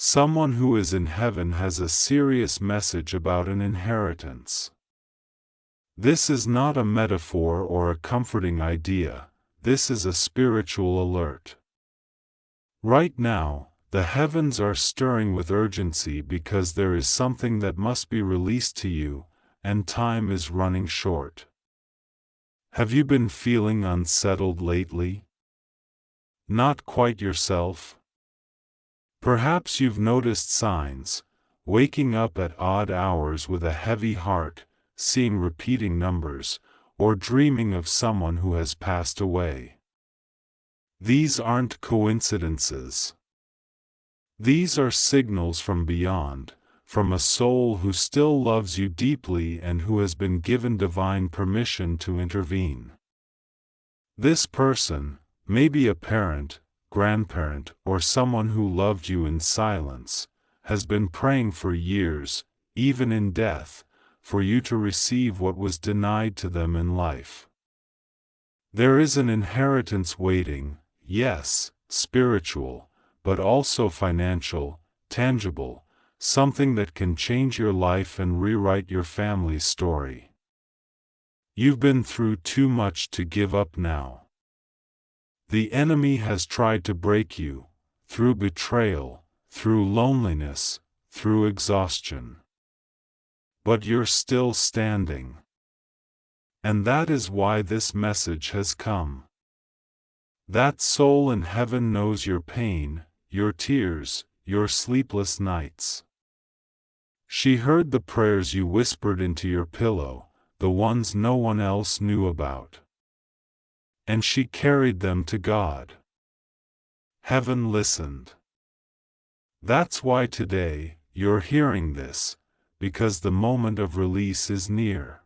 Someone who is in heaven has a serious message about an inheritance. This is not a metaphor or a comforting idea, this is a spiritual alert. Right now, the heavens are stirring with urgency because there is something that must be released to you, and time is running short. Have you been feeling unsettled lately? Not quite yourself? Perhaps you've noticed signs, waking up at odd hours with a heavy heart, seeing repeating numbers, or dreaming of someone who has passed away. These aren't coincidences. These are signals from beyond, from a soul who still loves you deeply and who has been given divine permission to intervene. This person, maybe a parent, grandparent, or someone who loved you in silence, has been praying for years, even in death, for you to receive what was denied to them in life. There is an inheritance waiting, yes, spiritual, but also financial, tangible, something that can change your life and rewrite your family's story. You've been through too much to give up now. The enemy has tried to break you, through betrayal, through loneliness, through exhaustion. But you're still standing. And that is why this message has come. That soul in heaven knows your pain, your tears, your sleepless nights. She heard the prayers you whispered into your pillow, the ones no one else knew about. And she carried them to God. Heaven listened. That's why today, you're hearing this, because the moment of release is near.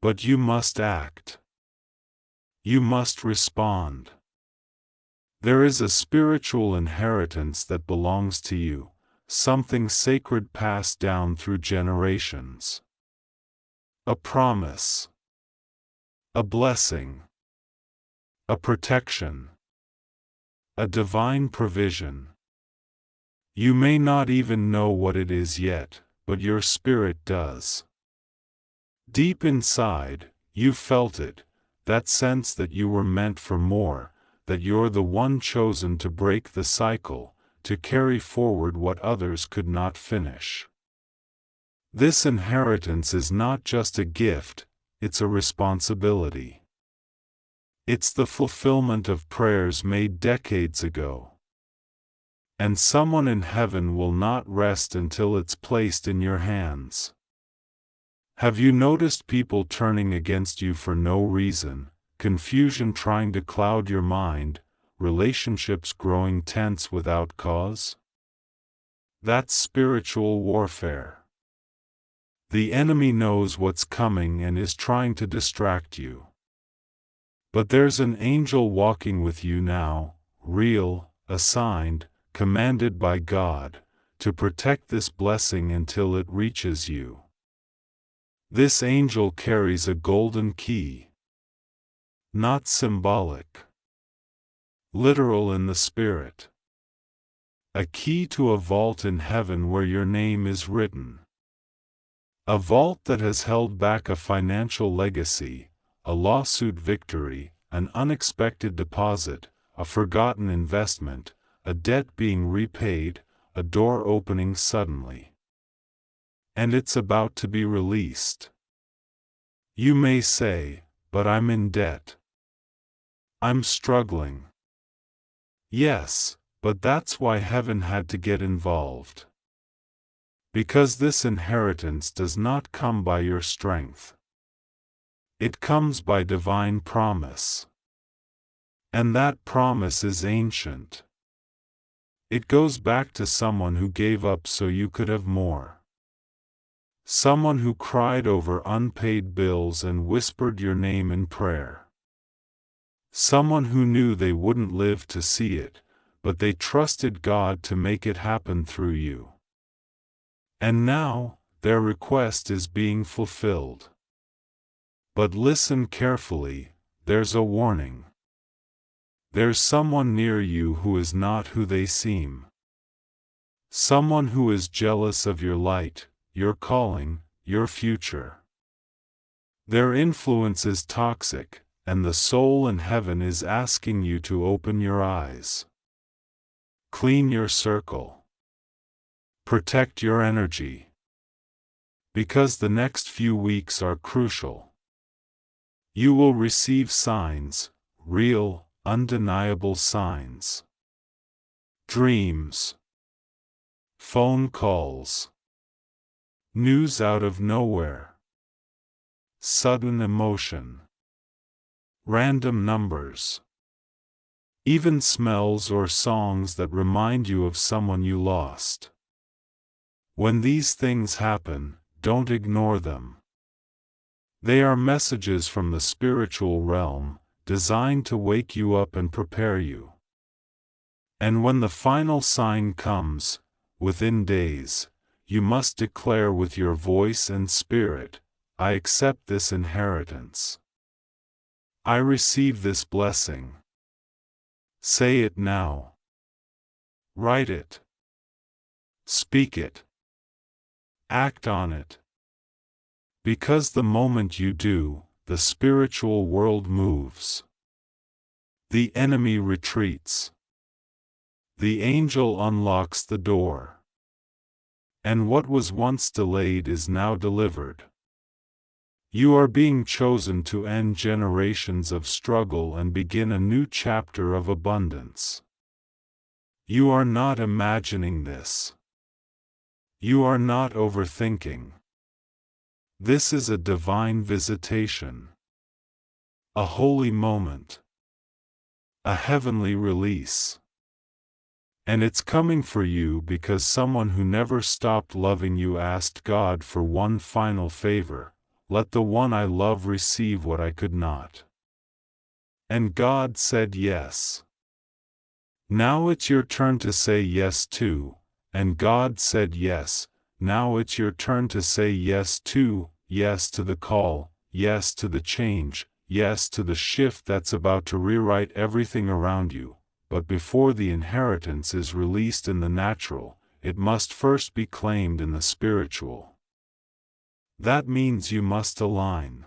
But you must act. You must respond. There is a spiritual inheritance that belongs to you, something sacred passed down through generations. A promise. A blessing. A protection. A divine provision. You may not even know what it is yet, but your spirit does. Deep inside, you felt it, that sense that you were meant for more, that you're the one chosen to break the cycle, to carry forward what others could not finish. This inheritance is not just a gift, it's a responsibility. It's the fulfillment of prayers made decades ago. And someone in heaven will not rest until it's placed in your hands. Have you noticed people turning against you for no reason, confusion trying to cloud your mind, relationships growing tense without cause? That's spiritual warfare. The enemy knows what's coming and is trying to distract you. But there's an angel walking with you now, real, assigned, commanded by God, to protect this blessing until it reaches you. This angel carries a golden key. Not symbolic. Literal in the spirit. A key to a vault in heaven where your name is written. A vault that has held back a financial legacy, a lawsuit victory, an unexpected deposit, a forgotten investment, a debt being repaid, a door opening suddenly. And it's about to be released. You may say, but I'm in debt. I'm struggling. Yes, but that's why heaven had to get involved. Because this inheritance does not come by your strength. It comes by divine promise. And that promise is ancient. It goes back to someone who gave up so you could have more. Someone who cried over unpaid bills and whispered your name in prayer. Someone who knew they wouldn't live to see it, but they trusted God to make it happen through you. And now, their request is being fulfilled. But listen carefully, there's a warning. There's someone near you who is not who they seem. Someone who is jealous of your light, your calling, your future. Their influence is toxic, and the soul in heaven is asking you to open your eyes. Clean your circle. Protect your energy. Because the next few weeks are crucial. You will receive signs, real, undeniable signs. Dreams. Phone calls. News out of nowhere. Sudden emotion. Random numbers. Even smells or songs that remind you of someone you lost. When these things happen, don't ignore them. They are messages from the spiritual realm, designed to wake you up and prepare you. And when the final sign comes, within days, you must declare with your voice and spirit, I accept this inheritance. I receive this blessing. Say it now. Write it. Speak it. Act on it. Because the moment you do, the spiritual world moves. The enemy retreats. The angel unlocks the door. And what was once delayed is now delivered. You are being chosen to end generations of struggle and begin a new chapter of abundance. You are not imagining this. You are not overthinking. This is a divine visitation. A holy moment. A heavenly release. And it's coming for you because someone who never stopped loving you asked God for one final favor. Let the one I love receive what I could not. And God said yes. Now it's your turn to say yes too, and God said yes. Now it's your turn to say yes too, yes to the call, yes to the change, yes to the shift that's about to rewrite everything around you. But before the inheritance is released in the natural, it must first be claimed in the spiritual. That means you must align.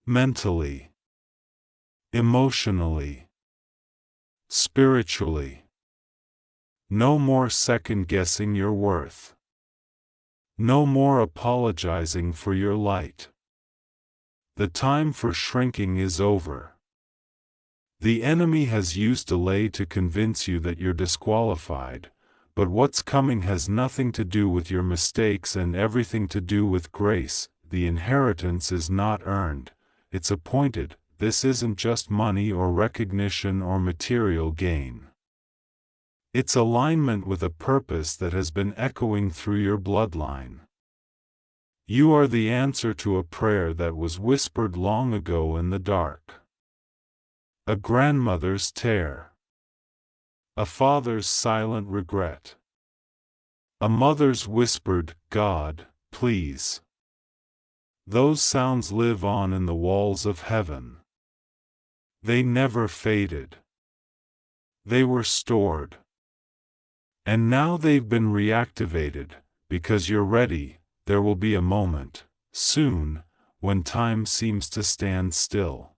Mentally. Emotionally. Spiritually. No more second-guessing your worth. No more apologizing for your light. The time for shrinking is over. The enemy has used delay to convince you that you're disqualified, but what's coming has nothing to do with your mistakes and everything to do with grace. The inheritance is not earned, it's appointed. This isn't just money or recognition or material gain. It's alignment with a purpose that has been echoing through your bloodline. You are the answer to a prayer that was whispered long ago in the dark. A grandmother's tear. A father's silent regret. A mother's whispered, God, please. Those sounds live on in the walls of heaven. They never faded. They were stored. And now they've been reactivated, because you're ready. There will be a moment, soon, when time seems to stand still.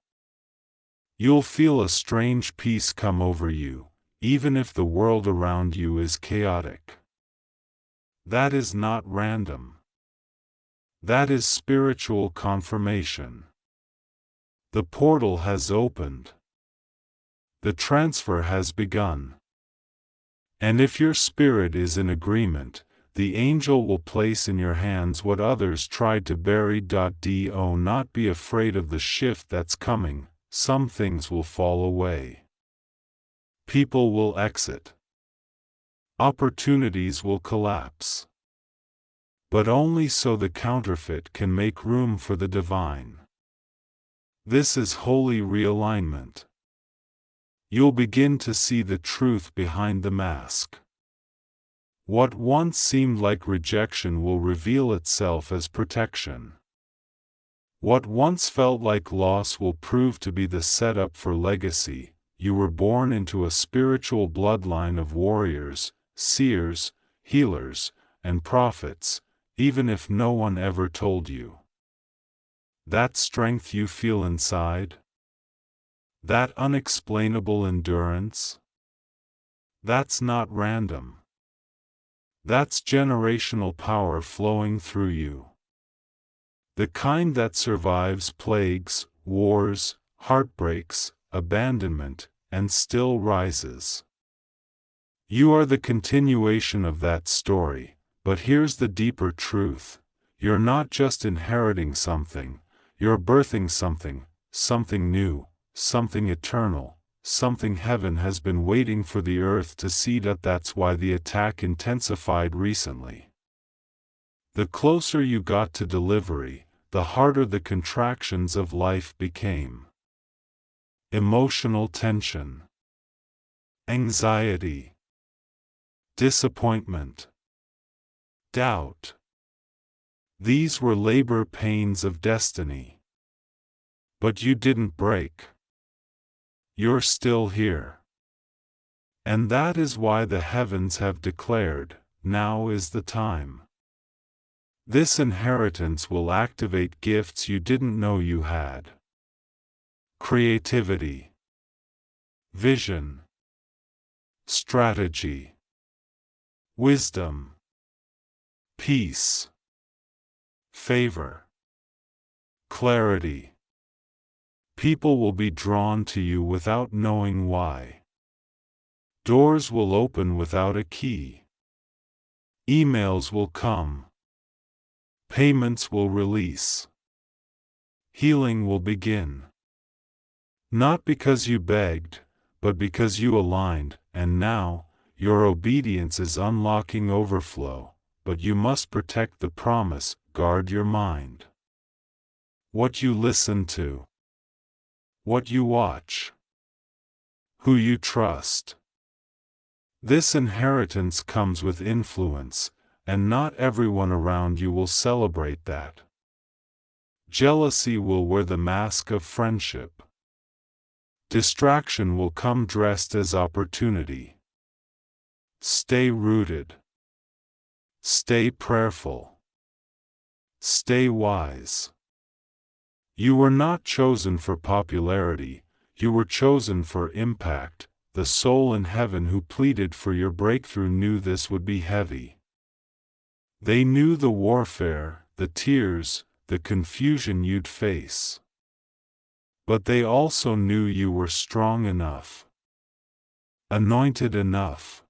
You'll feel a strange peace come over you, even if the world around you is chaotic. That is not random. That is spiritual confirmation. The portal has opened. The transfer has begun. And if your spirit is in agreement, the angel will place in your hands what others tried to bury. Do not be afraid of the shift that's coming. Some things will fall away. People will exit. Opportunities will collapse. But only so the counterfeit can make room for the divine. This is holy realignment. You'll begin to see the truth behind the mask. What once seemed like rejection will reveal itself as protection. What once felt like loss will prove to be the setup for legacy. You were born into a spiritual bloodline of warriors, seers, healers, and prophets, even if no one ever told you. That strength you feel inside? That unexplainable endurance? That's not random. That's generational power flowing through you. The kind that survives plagues, wars, heartbreaks, abandonment, and still rises. You are the continuation of that story, but here's the deeper truth. You're not just inheriting something, you're birthing something, something new, something eternal, something heaven has been waiting for the earth to see. That's why the attack intensified recently. The closer you got to delivery, the harder the contractions of life became. Emotional tension, anxiety, disappointment, doubt. These were labor pains of destiny. But you didn't break. You're still here. And that is why the heavens have declared, now is the time. This inheritance will activate gifts you didn't know you had. Creativity, vision, strategy, wisdom, peace, favor, clarity. People will be drawn to you without knowing why. Doors will open without a key. Emails will come. Payments will release. Healing will begin. Not because you begged, but because you aligned, and now, your obedience is unlocking overflow, but you must protect the promise, guard your mind. What you listen to. What you watch. Who you trust. This inheritance comes with influence, and not everyone around you will celebrate that. Jealousy will wear the mask of friendship. Distraction will come dressed as opportunity. Stay rooted. Stay prayerful. Stay wise. You were not chosen for popularity, you were chosen for impact. The soul in heaven who pleaded for your breakthrough knew this would be heavy. They knew the warfare, the tears, the confusion you'd face. But they also knew you were strong enough. Anointed enough.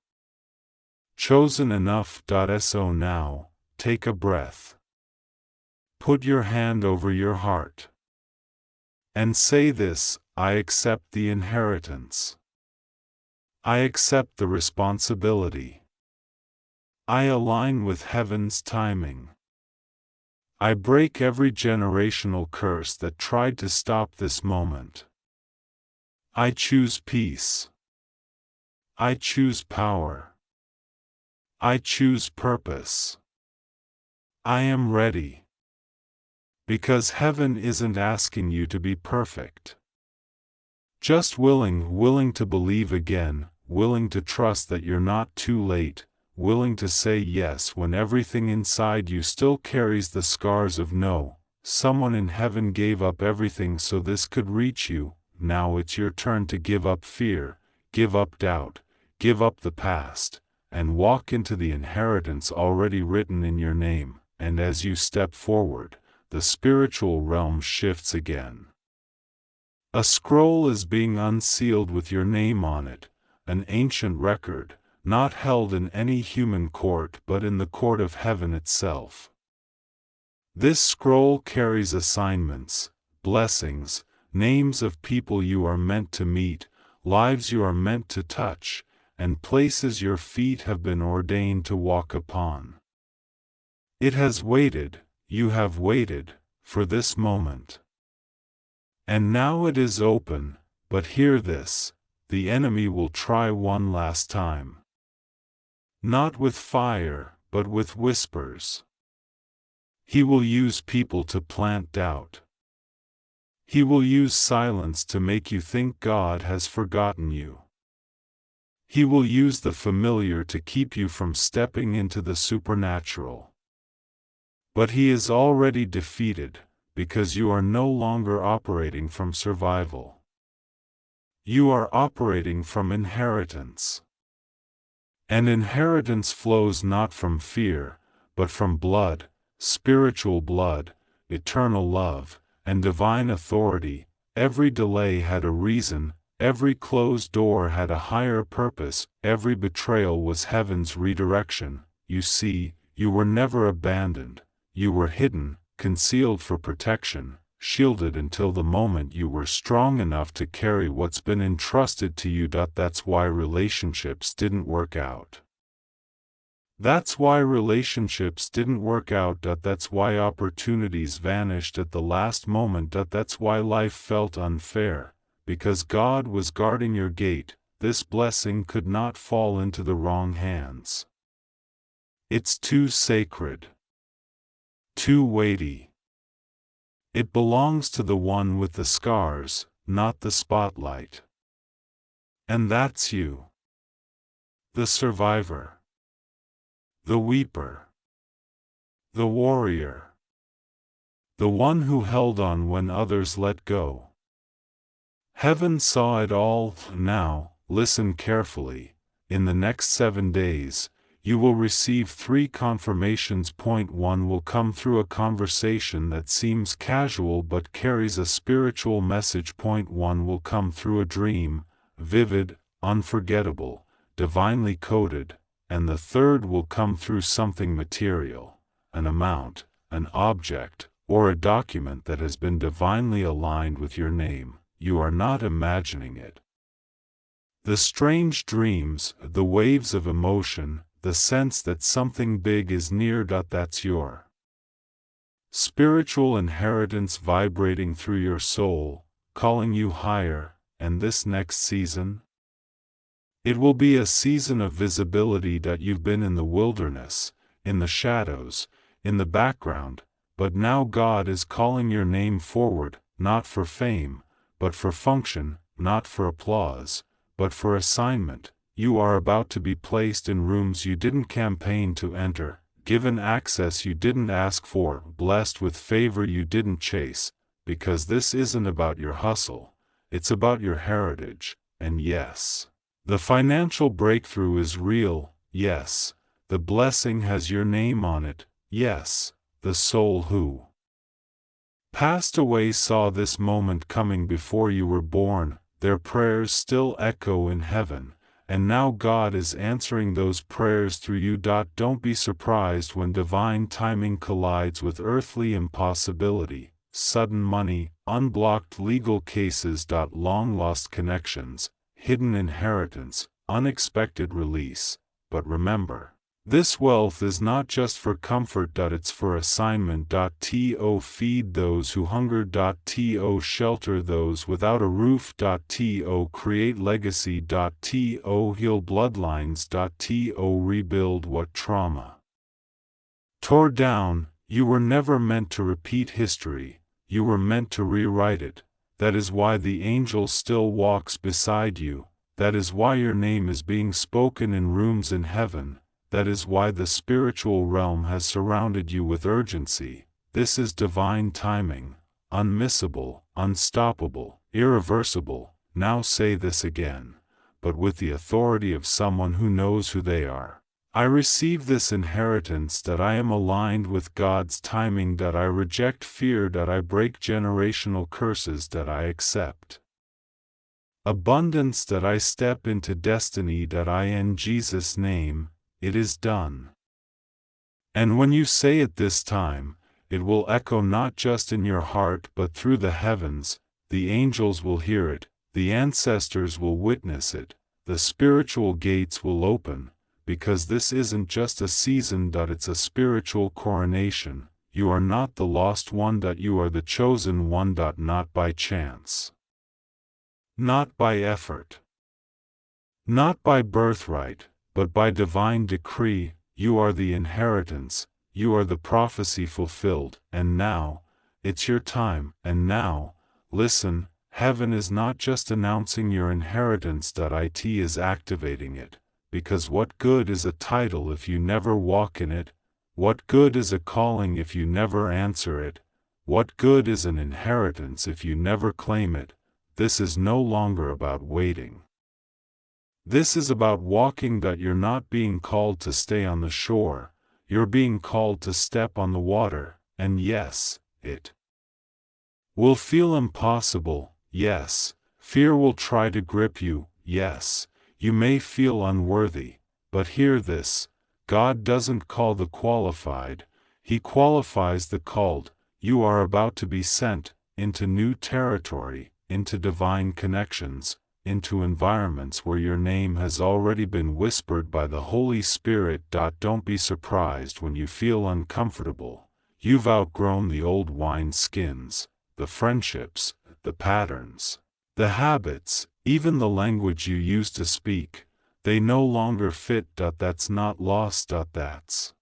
Chosen enough. So now, take a breath. Put your hand over your heart. And say this, I accept the inheritance. I accept the responsibility. I align with heaven's timing. I break every generational curse that tried to stop this moment. I choose peace. I choose power. I choose purpose. I am ready. Because heaven isn't asking you to be perfect. Just willing to believe again, willing to trust that you're not too late, willing to say yes when everything inside you still carries the scars of no. Someone in heaven gave up everything so this could reach you. Now it's your turn to give up fear, give up doubt, give up the past, and walk into the inheritance already written in your name. And as you step forward, the spiritual realm shifts again. A scroll is being unsealed with your name on it, an ancient record, not held in any human court but in the court of heaven itself. This scroll carries assignments, blessings, names of people you are meant to meet, lives you are meant to touch, and places your feet have been ordained to walk upon. It has waited, you have waited, for this moment. And now it is open, but hear this, the enemy will try one last time. Not with fire, but with whispers. He will use people to plant doubt. He will use silence to make you think God has forgotten you. He will use the familiar to keep you from stepping into the supernatural. But he is already defeated, because you are no longer operating from survival. You are operating from inheritance. And inheritance flows not from fear, but from blood, spiritual blood, eternal love, and divine authority. Every delay had a reason, every closed door had a higher purpose, every betrayal was heaven's redirection. You see, you were never abandoned, you were hidden, concealed for protection, shielded until the moment you were strong enough to carry what's been entrusted to you. That's why relationships didn't work out. That's why relationships didn't work out. That's why opportunities vanished at the last moment. That's why life felt unfair, because God was guarding your gate. This blessing could not fall into the wrong hands. It's too sacred, too weighty. It belongs to the one with the scars, not the spotlight. And that's you. The survivor. The weeper. The warrior. The one who held on when others let go. Heaven saw it all. Now, listen carefully. In the next 7 days, you will receive 3 confirmations. Point 1 will come through a conversation that seems casual but carries a spiritual message. Point 1 will come through a dream, vivid, unforgettable, divinely coded, and the 3rd will come through something material, an amount, an object, or a document that has been divinely aligned with your name. You are not imagining it. The strange dreams, the waves of emotion, the sense that something big is near. That's your spiritual inheritance vibrating through your soul, calling you higher. And this next season? It will be a season of visibility. You've been in the wilderness, in the shadows, in the background, but now God is calling your name forward, not for fame, but for function, not for applause, but for assignment. You are about to be placed in rooms you didn't campaign to enter, given access you didn't ask for, blessed with favor you didn't chase, because this isn't about your hustle, it's about your heritage. And yes, the financial breakthrough is real. Yes, the blessing has your name on it. Yes, the soul who passed away saw this moment coming before you were born. Their prayers still echo in heaven. And now God is answering those prayers through you. Don't be surprised when divine timing collides with earthly impossibility. Sudden money, unblocked legal cases. Long-lost connections, hidden inheritance, unexpected release. But remember, this wealth is not just for comfort. It's for assignment. To feed those who hunger. To shelter those without a roof. To create legacy. To heal bloodlines. To rebuild what trauma tore down. You were never meant to repeat history, you were meant to rewrite it. That is why the angel still walks beside you. That is why your name is being spoken in rooms in heaven. That is why the spiritual realm has surrounded you with urgency. This is divine timing, unmissable, unstoppable, irreversible. Now say this again, but with the authority of someone who knows who they are. I receive this inheritance. I am aligned with God's timing. I reject fear. I break generational curses. I accept abundance. I step into destiny. In Jesus' name, it is done. And when you say it this time, it will echo not just in your heart but through the heavens. The angels will hear it, the ancestors will witness it, the spiritual gates will open, because this isn't just a season. It's a spiritual coronation. You are not the lost one. You are the chosen one. Not by chance, not by effort, not by birthright, but by divine decree. You are the inheritance, you are the prophecy fulfilled. And now, it's your time. And now, listen, Heaven is not just announcing your inheritance. It is activating it, because what good is a title if you never walk in it? What good is a calling if you never answer it? What good is an inheritance if you never claim it? This is no longer about waiting. This is about walking. You're not being called to stay on the shore, you're being called to step on the water, and yes, it will feel impossible, yes, fear will try to grip you, yes, you may feel unworthy, but hear this, God doesn't call the qualified, He qualifies the called. You are about to be sent into new territory, into divine connections, into environments where your name has already been whispered by the Holy Spirit. Don't be surprised when you feel uncomfortable. You've outgrown the old wine skins, the friendships, the patterns, the habits, even the language you used to speak. They no longer fit. That's not lost. That's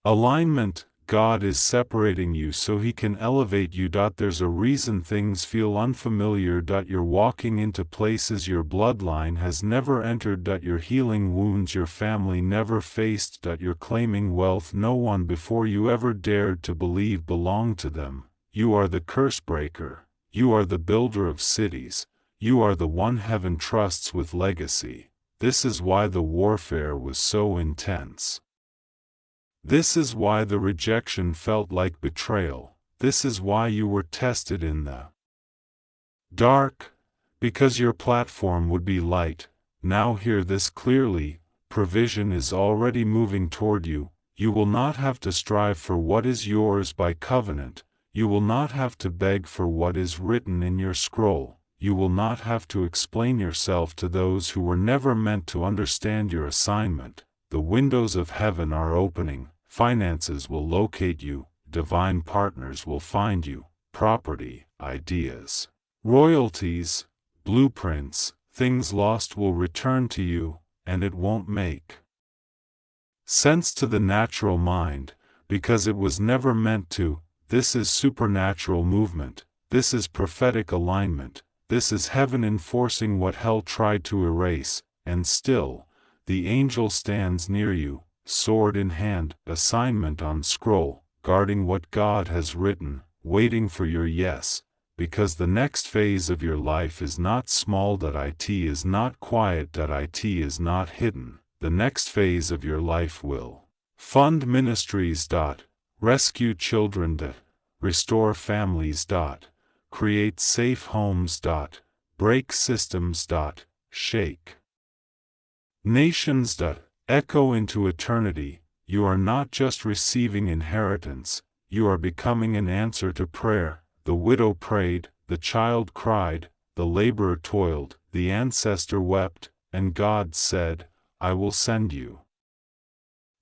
alignment. God is separating you so He can elevate you. There's a reason things feel unfamiliar. You're walking into places your bloodline has never entered. You're healing wounds your family never faced. You're claiming wealth no one before you ever dared to believe belonged to them. You are the curse breaker. You are the builder of cities. You are the one heaven trusts with legacy. This is why the warfare was so intense. This is why the rejection felt like betrayal. This is why you were tested in the dark, because your platform would be light. Now hear this clearly, provision is already moving toward you. You will not have to strive for what is yours by covenant. You will not have to beg for what is written in your scroll. You will not have to explain yourself to those who were never meant to understand your assignment. The windows of heaven are opening, finances will locate you, divine partners will find you, property, ideas, royalties, blueprints, things lost will return to you, and it won't make sense to the natural mind, because it was never meant to. This is supernatural movement, this is prophetic alignment, this is heaven enforcing what hell tried to erase, and still, the angel stands near you, sword in hand, assignment on scroll, guarding what God has written, waiting for your yes, because the next phase of your life is not small. It is not quiet. It is not hidden. The next phase of your life will fund ministries. Rescue children. Restore families. Create safe homes. Break systems. Shake nations. Echo into eternity. You are not just receiving inheritance, you are becoming an answer to prayer. The widow prayed, the child cried, the laborer toiled, the ancestor wept, and God said, I will send you.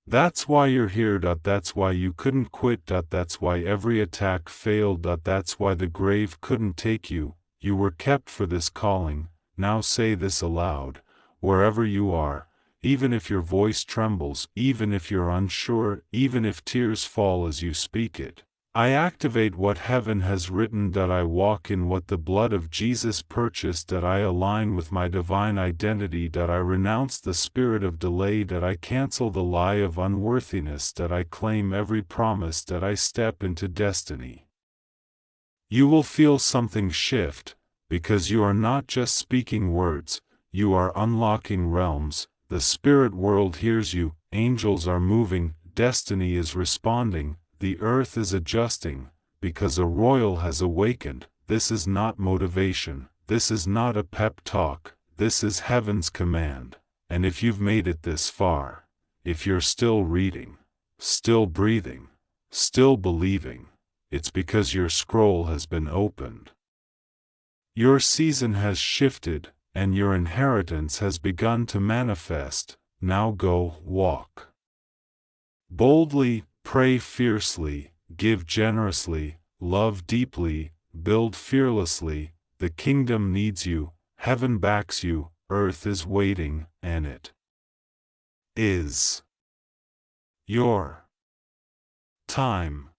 That's why you're here. That's why you couldn't quit. That's why every attack failed. That's why the grave couldn't take you. You were kept for this calling. Now say this aloud, wherever you are. Even if your voice trembles, even if you're unsure, even if tears fall as you speak it. I activate what heaven has written. I walk in what the blood of Jesus purchased. I align with my divine identity. I renounce the spirit of delay. I cancel the lie of unworthiness. I claim every promise. I step into destiny. You will feel something shift, because you are not just speaking words, you are unlocking realms. The spirit world hears you, angels are moving, destiny is responding, the earth is adjusting, because a royal has awakened. This is not motivation, this is not a pep talk, this is heaven's command. And if you've made it this far, if you're still reading, still breathing, still believing, it's because your scroll has been opened. Your season has shifted, and your inheritance has begun to manifest. Now go, walk boldly, pray fiercely, give generously, love deeply, build fearlessly. The kingdom needs you, heaven backs you, earth is waiting, and it is your time.